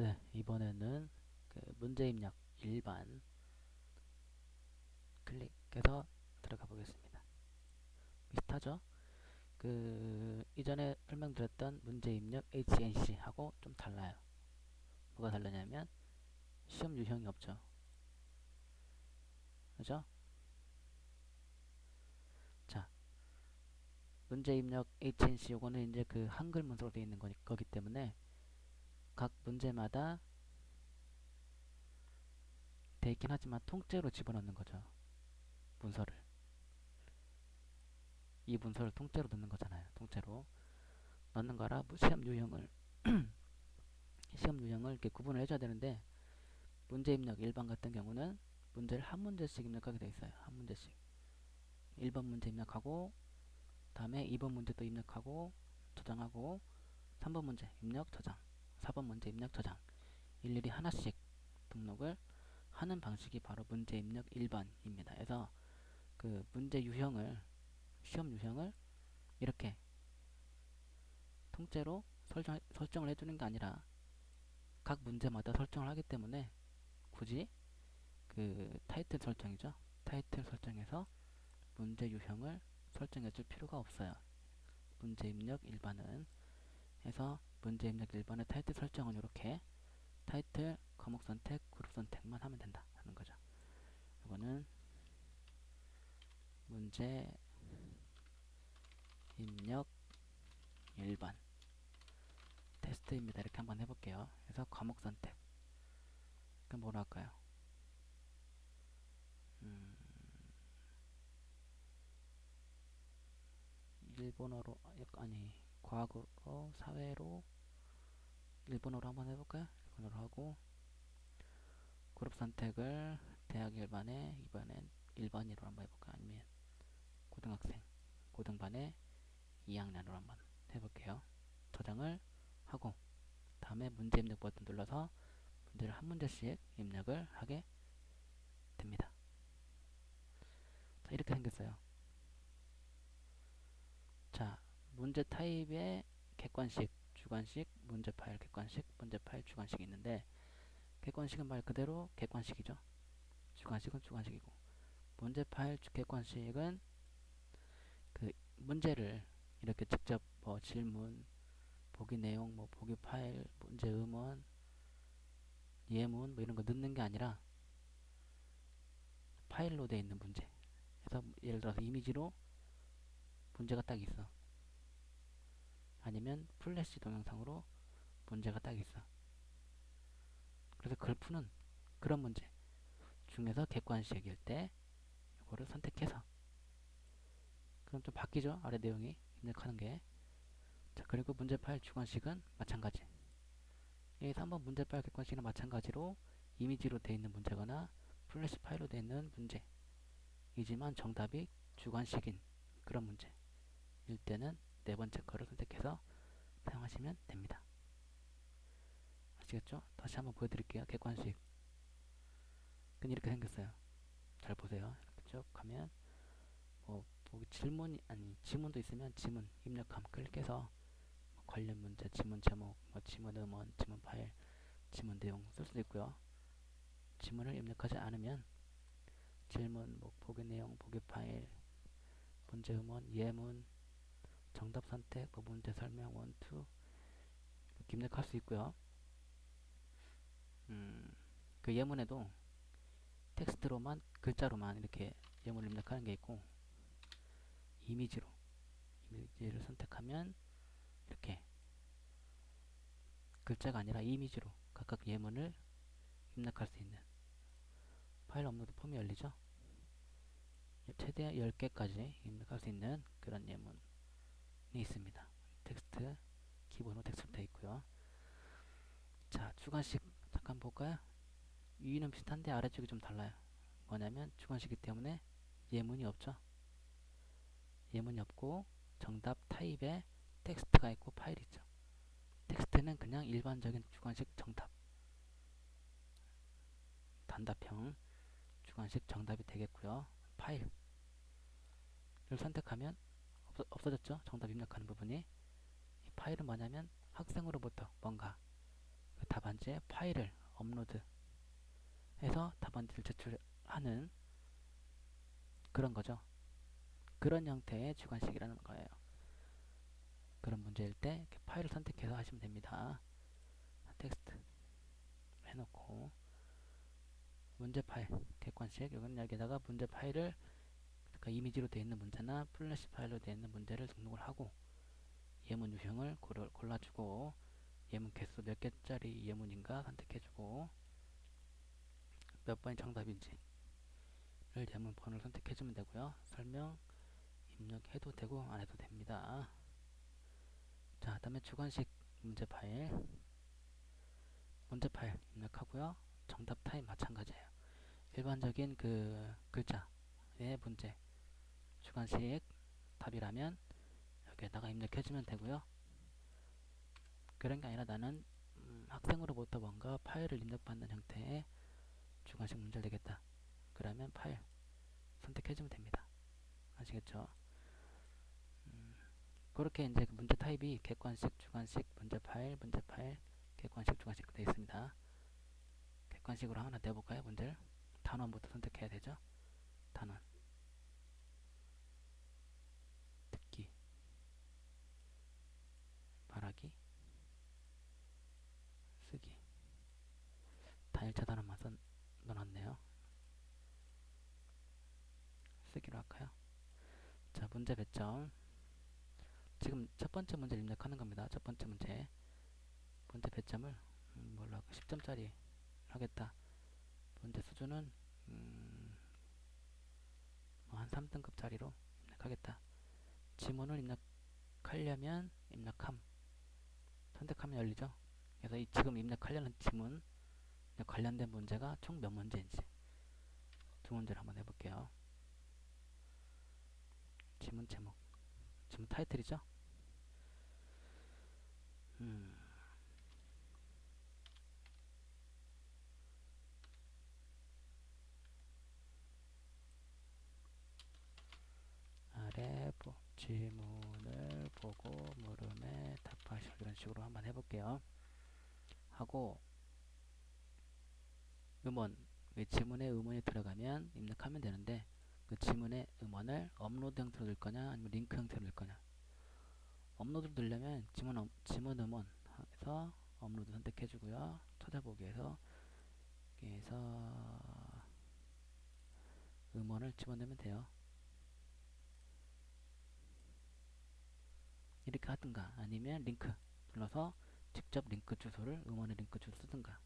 네, 이번에는 그 문제 입력 일반 클릭해서 들어가 보겠습니다. 비슷하죠? 그 이전에 설명드렸던 문제 입력 HNC하고 좀 달라요. 뭐가 다르냐면 시험 유형이 없죠. 그죠? 자, 문제 입력 HNC 요거는 이제 그 한글 문서로 되어 있는 거기 때문에 각 문제마다 되어 있긴 하지만 통째로 집어넣는 거죠. 문서를. 이 문서를 통째로 넣는 거잖아요. 통째로 넣는 거라 시험 유형을 이렇게 구분을 해줘야 되는데 문제 입력 일반 같은 경우는 문제를 한 문제씩 입력하게 되어 있어요. 한 문제씩. 1번 문제 입력하고 다음에 2번 문제 또 입력하고 저장하고 3번 문제 입력 저장 4번 문제 입력 저장 일일이 하나씩 등록을 하는 방식이 바로 문제 입력 일반입니다. 그래서 그 문제 유형을 시험 유형을 이렇게 통째로 설정을 해주는 게 아니라 각 문제마다 설정을 하기 때문에 굳이 그 타이틀 설정이죠. 타이틀 설정에서 문제 유형을 설정해 줄 필요가 없어요. 문제 입력 일반은 해서 문제 입력 일반의 타이틀 설정은 이렇게 타이틀, 과목 선택, 그룹 선택만 하면 된다 하는 거죠. 이거는 문제 입력 일반 테스트입니다. 이렇게 한번 해볼게요. 그래서 과목 선택. 그럼 뭐로 할까요? 음, 일본어로 아니 과학으로 사회로 일본어로 한번 해볼까요? 일본어로 하고 그룹 선택을 대학 일반에 이번엔 일반이로 한번 해볼까요? 아니면 고등학생 고등반에 2학년으로 한번 해볼게요. 저장을 하고 다음에 문제 입력 버튼 눌러서 문제를 한 문제씩 입력을 하게 됩니다. 자, 이렇게 생겼어요. 자, 문제 타입의 객관식, 주관식, 문제 파일 객관식, 문제 파일 주관식이 있는데 객관식은 말 그대로 객관식이죠. 주관식은 주관식이고 문제 파일 객관식은 그 문제를 이렇게 직접 뭐 질문, 보기 내용, 뭐 보기 파일, 문제 음원, 예문 뭐 이런 거 넣는 게 아니라 파일로 되어 있는 문제. 그래서 예를 들어서 이미지로 문제가 딱 있어. 아니면 플래시 동영상으로 문제가 딱 있어. 그래서 그걸 푸는 그런 문제 중에서 객관식일 때 이거를 선택해서 그럼 좀 바뀌죠. 아래 내용이 입력하는 게. 자, 그리고 문제 파일 주관식은 마찬가지. 이 3번 문제 파일 객관식이나 마찬가지로 이미지로 되어 있는 문제거나 플래시 파일로 되어 있는 문제이지만 정답이 주관식인 그런 문제일 때는 네 번째 거를 선택해서 사용하시면 됩니다. 아시겠죠? 다시 한번 보여드릴게요. 객관식 이렇게 생겼어요. 잘 보세요. 이렇게 쭉 가면 뭐 보기 질문이 아니 지문도 있으면 지문 입력함 클릭해서 뭐 관련 문제, 지문 제목, 뭐 지문 음원, 지문 파일, 지문 내용 쓸 수도 있고요. 지문을 입력하지 않으면 질문, 뭐 보기 내용, 보기 파일, 문제 음원, 예문, 정답 선택, 뭐 문제 설명 원, 투 이렇게 입력할 수 있고요. 그 예문에도 텍스트로만 글자로만 이렇게 예문을 입력하는 게 있고 이미지를 선택하면 이렇게 글자가 아니라 이미지로 각각 예문을 입력할 수 있는 파일 업로드 폼이 열리죠. 최대 10개까지 입력할 수 있는 그런 예문이 있습니다. 텍스트 기본으로 텍스트로 되어 있고요. 자, 주관식 잠깐 볼까요? 위는 비슷한데 아래쪽이 좀 달라요. 뭐냐면 주관식이기 때문에 예문이 없죠. 예문이 없고 정답 타입에 텍스트가 있고 파일이 있죠. 텍스트는 그냥 일반적인 주관식 정답 단답형 주관식 정답이 되겠고요. 파일을 선택하면 없어졌죠. 정답 입력하는 부분이. 이 파일은 뭐냐면 학생으로부터 뭔가 그 답안 답안지에 파일을 업로드 해서 답안지를 제출하는 그런 거죠. 그런 형태의 주관식이라는 거예요. 그런 문제일 때 이렇게 파일을 선택해서 하시면 됩니다. 텍스트 해놓고 문제 파일 객관식 여기는 여기다가 문제 파일을 그러니까 이미지로 되어 있는 문제나 플래시 파일로 되어 있는 문제를 등록을 하고 예문 유형을 골라주고 예문 개수 몇 개짜리 예문인가 선택해주고 몇 번이 정답인지를 예문 번호를 선택해주면 되고요. 설명 입력해도 되고 안 해도 됩니다. 자, 다음에 주관식 문제 파일 입력하고요. 정답 타입 마찬가지예요. 일반적인 그 글자의 문제 주관식 답이라면 여기에다가 입력해주면 되고요. 그런 게 아니라 나는 학생으로부터 뭔가 파일을 입력받는 형태의 주관식 문제를 내겠다. 그러면 파일 선택해주면 됩니다. 아시겠죠? 그렇게 이제 그 문제 타입이 객관식, 주관식, 문제 파일, 객관식, 주관식 되어 있습니다. 객관식으로 하나 내볼까요? 문제를 단원부터 선택해야 되죠. 단원 듣기 말하기 쓰기 다 1차 단원만 넣어놨네요. 쓰기로 할까요? 자, 문제 배점 지금 첫 번째 문제를 입력하는 겁니다. 첫 번째 문제 배점을 뭘로 할까? 10점짜리 하겠다. 문제 수준은 뭐한 3등급짜리로 입력하겠다. 지문을 입력하려면 입력함 선택하면 열리죠. 그래서 이 지금 입력하려는 지문 관련된 문제가 총 몇 문제인지 두 문제를 한번 해볼게요. 지문 제목 지문 타이틀이죠. 아래 지문을 보고 물음에 답하시오. 이런 식으로 한번 해볼게요. 하고 음원 지문에 음원이 들어가면 입력하면 되는데 그 지문에 음원을 업로드 형태로 넣을 거냐 아니면 링크 형태로 넣을 거냐. 업로드를 넣으려면 지문 음원 해서 업로드 선택해주고요. 찾아보기에서 음원을 집어넣으면 돼요. 이렇게 하든가 아니면 링크 눌러서 직접 링크 주소를 음원의 링크 주소 쓰든가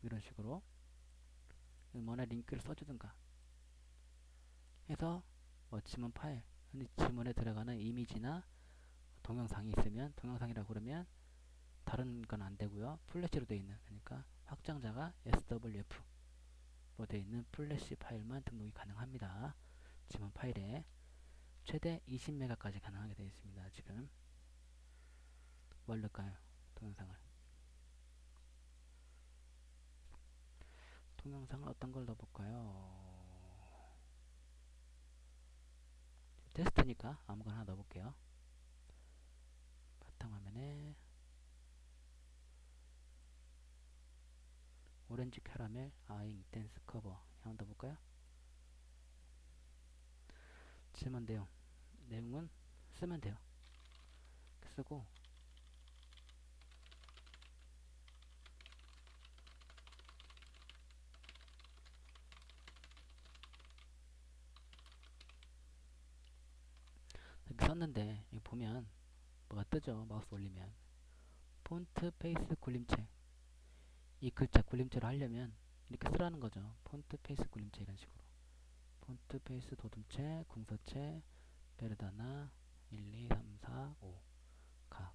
이런 식으로 음원의 링크를 써주든가 해서 뭐 지문 파일 지문에 들어가는 이미지나 동영상이 있으면 동영상이라고 그러면 다른 건 안 되고요. 플래시로 되어 있는 그러니까 확장자가 SWF로 되어 있는 플래시 파일만 등록이 가능합니다. 지문 파일에 최대 20메가까지 가능하게 되어 있습니다. 지금 뭘 넣을까요? 동영상을 어떤 걸 넣어볼까요? 테스트니까 아무거나 하나 넣어볼게요. 바탕화면에 오렌지 캐러멜 아잉 댄스 커버 한번 넣어볼까요? 질문 내용은 쓰면 돼요. 쓰고 이렇게 썼는데 여기 보면 뭐가 뜨죠? 마우스 올리면 폰트 페이스 굴림체 이 글자 굴림체로 하려면 이렇게 쓰라는 거죠. 폰트 페이스 굴림체 이런 식으로 폰트 페이스 도둠체 궁서체 베르다나 1, 2, 3, 4, 5 각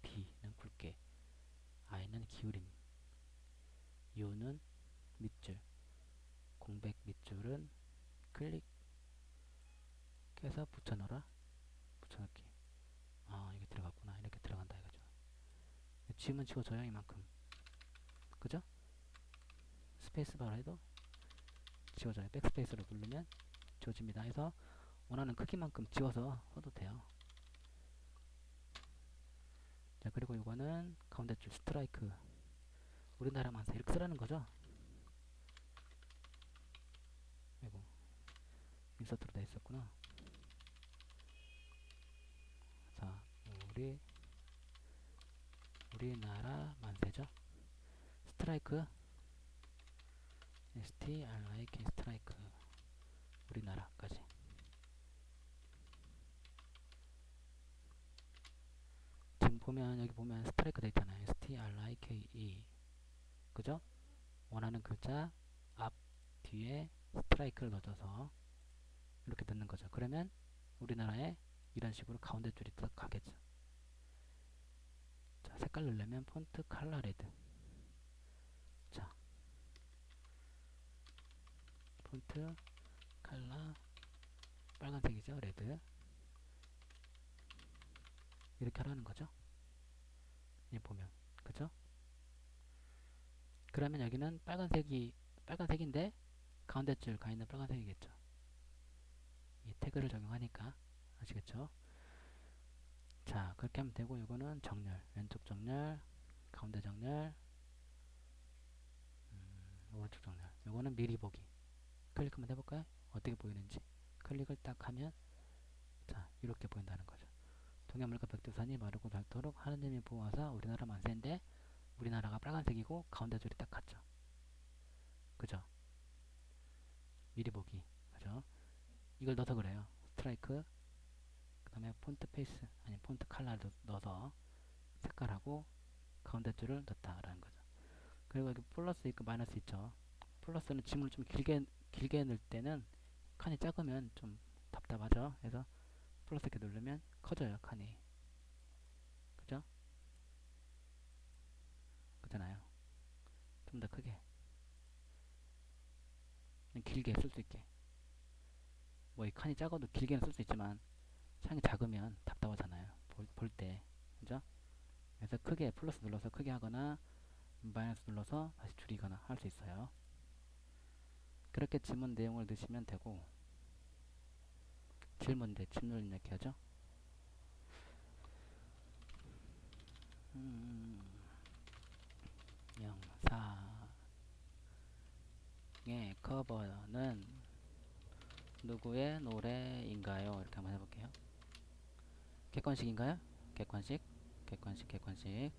B는 굵게 I는 기울임 U는 밑줄 공백 밑줄은 클릭해서 붙여넣어라 붙여넣기 이게 들어갔구나 이렇게 들어간다 이거죠. 지문 치워줘요 이만큼 그죠? 스페이스바로 해도 지워져요. 백스페이스로 누르면 지워집니다. 해서 원하는 크기만큼 지워서 써도 돼요. 자, 그리고 이거는 가운데 줄 스트라이크, 우리나라만 이렇게 쓰라는 거죠. 아이고, 인서트로 돼 있었구나. 자, 우리나라 만세죠. 스트라이크, STRIK 스트라이크, 우리나라까지. 지금 보면 여기 보면 스트라이크 돼 있잖아요. STRIKE, 그죠? 원하는 글자 앞 뒤에 스트라이크를 넣어줘서 이렇게 넣는 거죠. 그러면 우리나라에 이런 식으로 가운데 줄이 딱 가겠죠. 자, 색깔 넣으려면 폰트 칼라 레드. 자, 폰트 칼라 빨간색이죠. 레드. 이렇게 하라는 거죠. 이 보면, 그죠? 그러면 여기는 빨간색인데 가운데 줄 가 있는 빨간색이겠죠. 이 태그를 적용하니까. 아시겠죠? 자, 그렇게 하면 되고, 이거는 정렬, 왼쪽 정렬, 가운데 정렬, 오른쪽 정렬. 이거는 미리 보기. 클릭 한번 해볼까요? 어떻게 보이는지. 클릭을 딱 하면, 자, 이렇게 보인다는 거죠. 동해물과 백두산이 마르고 닳도록 하느님이 보호하사 우리나라 만세인데, 우리나라가 빨간색이고 가운데 줄이 딱 같죠. 그죠? 미리 보기. 그죠? 이걸 넣어서 그래요. 스트라이크, 그 다음에 폰트 페이스, 아니 폰트 칼라를 넣어서 색깔하고 가운데 줄을 넣었다라는 거죠. 그리고 여기 플러스 있고 마이너스 있죠. 플러스는 지문을 좀 길게 넣을 때는 칸이 작으면 좀 답답하죠. 그래서 플러스 이렇게 누르면 커져요, 칸이. 그죠? 그잖아요. 좀 더 크게. 길게 쓸 수 있게. 뭐 이 칸이 작아도 길게는 쓸 수 있지만 창이 작으면 답답하잖아요. 볼 때. 그죠? 그래서 크게 플러스 눌러서 크게 하거나 마이너스 눌러서 다시 줄이거나 할 수 있어요. 그렇게 지문 내용을 넣으시면 되고, 질문대 질문 입력해야죠. 영상의 커버는 누구의 노래인가요? 이렇게 한번 해볼게요. 객관식인가요? 객관식, 객관식, 객관식.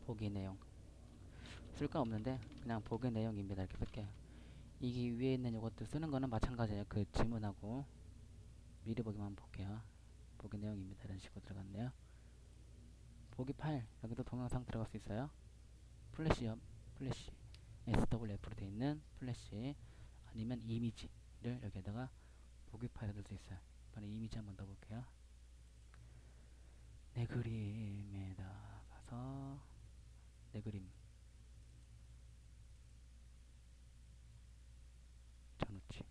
보기 내용. 쓸 거 없는데 그냥 보기 내용입니다. 이렇게 쓸게요. 이 위에 있는 이것도 쓰는 거는 마찬가지예요. 그 지문하고 미리 보기만 볼게요. 보기 내용입니다. 이런 식으로 들어갔네요. 보기 파일, 여기도 동영상 들어갈 수 있어요. 플래시업, 플래시, SWF로 되어 있는 플래시, 아니면 이미지를 여기에다가 보기 파일에 넣을 수 있어요. 이번에 이미지 한번 넣어볼게요. 내 그림에다 가서 내 그림 전우치.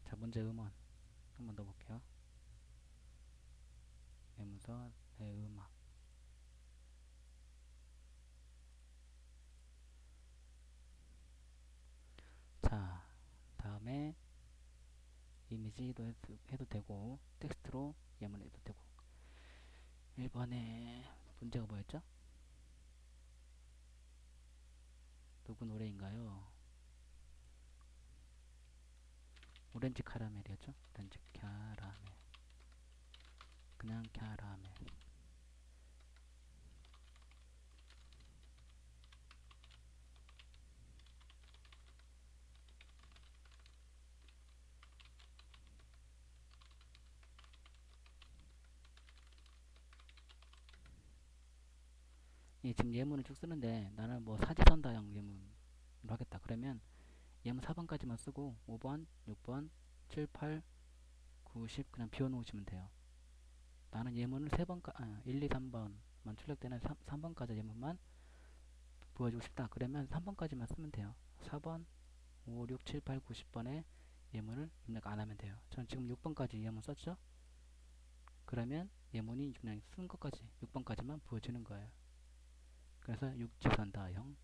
자, 문제 음원 한번 넣어볼게요. 내 문서, 내 음악. 자, 다음에 이미지도 해도 되고 텍스트로 예문을 해도 되고. 1번에 문제가 뭐였죠? 누구 노래인가요? 오렌지 카라멜이었죠? 오렌지 캐러멜. 그냥 캐러멜. 이 지금 예문을 쭉 쓰는데 나는 뭐 사지선다형 예문으로 하겠다. 그러면 예문 4번까지만 쓰고 5번, 6번, 7, 8, 9, 10 그냥 비워놓으시면 돼요. 나는 예문을 1, 2, 3번만 출력되는 3번까지 예문만 보여주고 싶다. 그러면 3번까지만 쓰면 돼요. 4번, 5, 6, 7, 8, 9, 10번에 예문을 입력 안 하면 돼요. 전 지금 6번까지 예문 썼죠? 그러면 예문이 그냥 쓴 것까지 6번까지만 보여지는 거예요. 그래서 육지선다형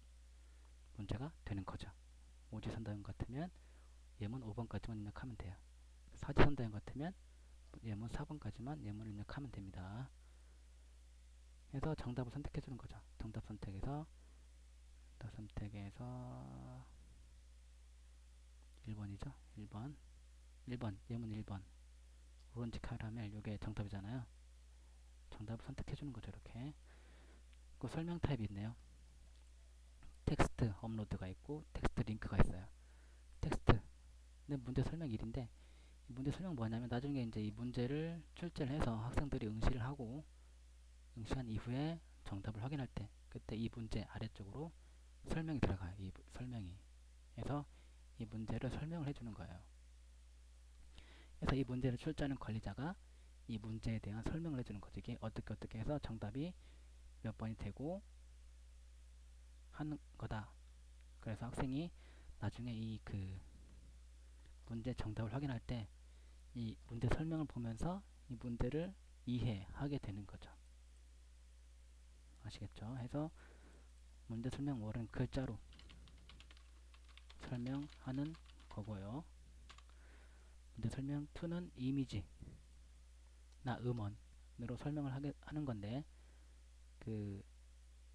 문제가 되는 거죠. 오지선다형 같으면 예문 5번까지만 입력하면 돼요. 사지선다형 같으면 예문 4번까지만 예문을 입력하면 됩니다. 해서 정답을 선택해 주는 거죠. 정답 선택에서 1번이죠. 1번 예문 1번 오렌지 카라멜 요게 정답이잖아요. 정답을 선택해 주는 거죠. 이렇게 그 설명 타입이 있네요. 텍스트 업로드가 있고 텍스트 링크가 있어요. 텍스트는 문제 설명 1인데 이 문제 설명 뭐냐면 나중에 이제 이 문제를 출제를 해서 학생들이 응시를 하고 응시한 이후에 정답을 확인할 때 그때 이 문제 아래쪽으로 설명이 들어가요. 이 설명이 해서 이 문제를 설명을 해주는 거예요. 그래서 이 문제를 출제하는 관리자가 이 문제에 대한 설명을 해주는 거죠. 이게 어떻게 해서 정답이 몇 번이 되고 하는 거다. 그래서 학생이 나중에 이 그 문제 정답을 확인할 때 이 문제 설명을 보면서 이 문제를 이해하게 되는 거죠. 아시겠죠? 해서 문제 설명 1은 글자로 설명하는 거고요. 문제 설명 2는 이미지나 음원으로 설명을 하는 건데 그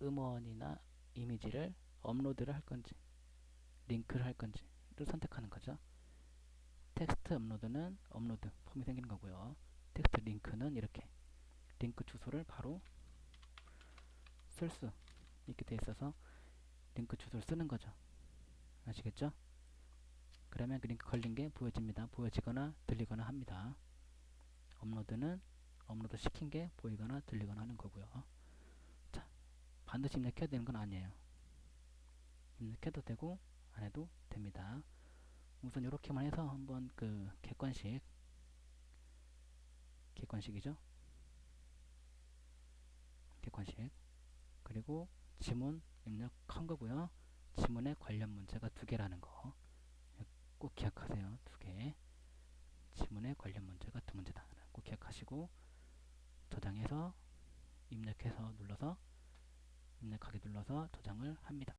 음원이나 이미지를 업로드를 할 건지 링크를 할 건지를 선택하는 거죠. 텍스트 업로드는 업로드 폼이 생기는 거고요. 텍스트 링크는 이렇게 링크 주소를 바로 쓸 수 있게 돼 있어서 링크 주소를 쓰는 거죠. 아시겠죠? 그러면 그 링크 걸린 게 보여집니다. 보여지거나 들리거나 합니다. 업로드는 업로드 시킨 게 보이거나 들리거나 하는 거고요. 자, 반드시 입력해야 되는 건 아니에요. 입력해도 되고 안 해도 됩니다. 우선 이렇게만 해서 한번 그 객관식이죠. 객관식 그리고 지문 입력한 거고요. 지문에 관련 문제가 2개라는 거 꼭 기억하세요. 2개 지문에 관련 문제가 2문제다. 꼭 기억하시고 저장해서 입력해서 눌러서 입력하기 눌러서 저장을 합니다.